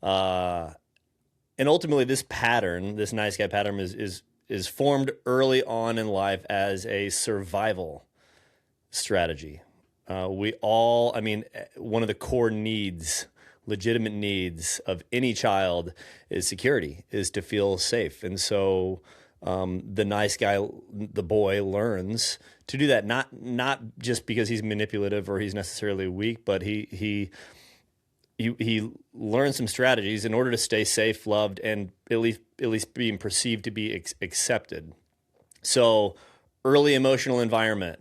Uh, and ultimately, this pattern, this nice guy pattern, is formed early on in life as a survival strategy. We all, I mean, one of the core needs, legitimate needs of any child is security, is to feel safe. And so the nice guy, the boy, learns to do that. Not just because he's manipulative or he's necessarily weak, but he learns some strategies in order to stay safe, loved, and at least being perceived to be accepted. So early emotional environment.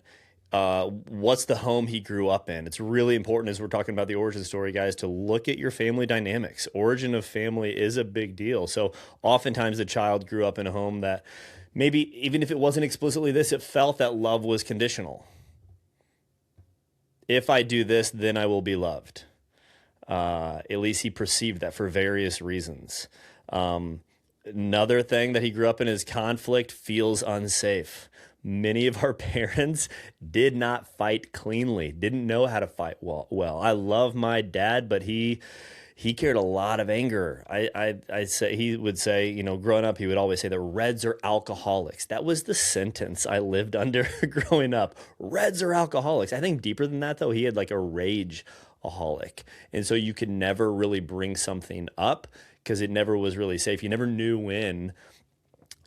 What's the home he grew up in? It's really important as we're talking about the origin story, guys, to look at your family dynamics. Origin of family is a big deal. So oftentimes the child grew up in a home that maybe even if it wasn't explicitly this, it felt that love was conditional. If I do this, then I will be loved. At least he perceived that for various reasons. Another thing that he grew up in is conflict feels unsafe. Many of our parents did not fight cleanly, didn't know how to fight well. I love my dad, but he carried a lot of anger. I say he would say, growing up, he would always say that Reds are alcoholics. That was the sentence I lived under growing up. Reds are alcoholics. I think deeper than that, though, he had like a rageaholic, and so you could never really bring something up because it never was really safe. You never knew when.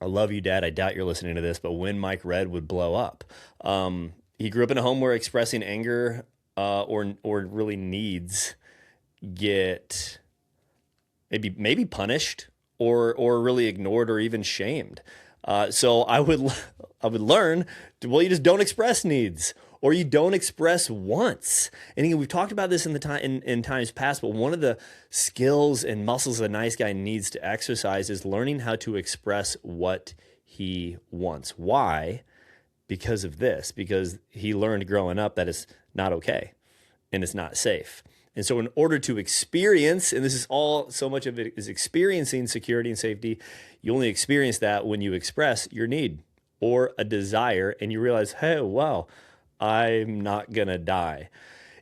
I love you, Dad. I doubt you're listening to this, but when Mike Red would blow up. He grew up in a home where expressing anger or really needs get maybe punished or really ignored or even shamed. So I would learn you just don't express needs or you don't express wants. And again, we've talked about this in times past, but one of the skills and muscles a nice guy needs to exercise is learning how to express what he wants. Why? Because of this, because he learned growing up that it's not okay and it's not safe. And so in order to experience, and this is all, so much of it is experiencing security and safety, you only experience that when you express your need or a desire and you realize, hey, wow, I'm not going to die.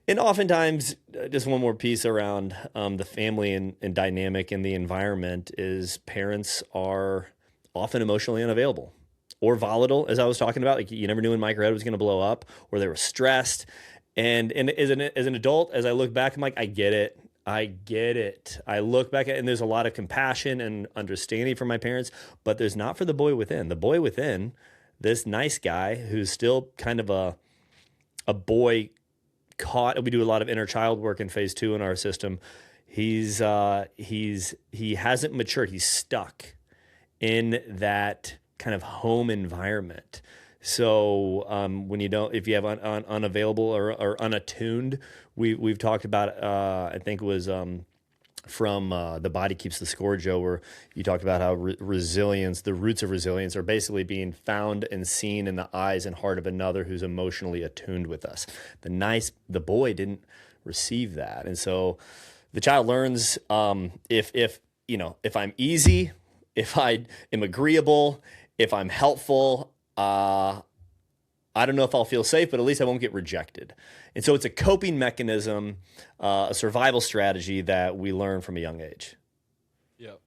And oftentimes, just one more piece around the family and dynamic and the environment is parents are often emotionally unavailable or volatile, as I was talking about. Like you never knew when Mike Red was going to blow up or they were stressed. And as an adult, as I look back, I'm like, I get it. I look back and there's a lot of compassion and understanding for my parents, but there's not for the boy within. The boy within, this nice guy who's still kind of a boy caught. We do a lot of inner child work in phase 2 in our system. He hasn't matured. He's stuck in that kind of home environment. So when if you have unavailable or unattuned, we've talked about, I think it was from The Body Keeps the Score, Joe, where you talked about how resilience, the roots of resilience are basically being found and seen in the eyes and heart of another who's emotionally attuned with us. The boy didn't receive that. And so the child learns if I'm easy, if I am agreeable, if I'm helpful, I don't know if I'll feel safe, but at least I won't get rejected. And so it's a coping mechanism, a survival strategy that we learn from a young age. Yeah.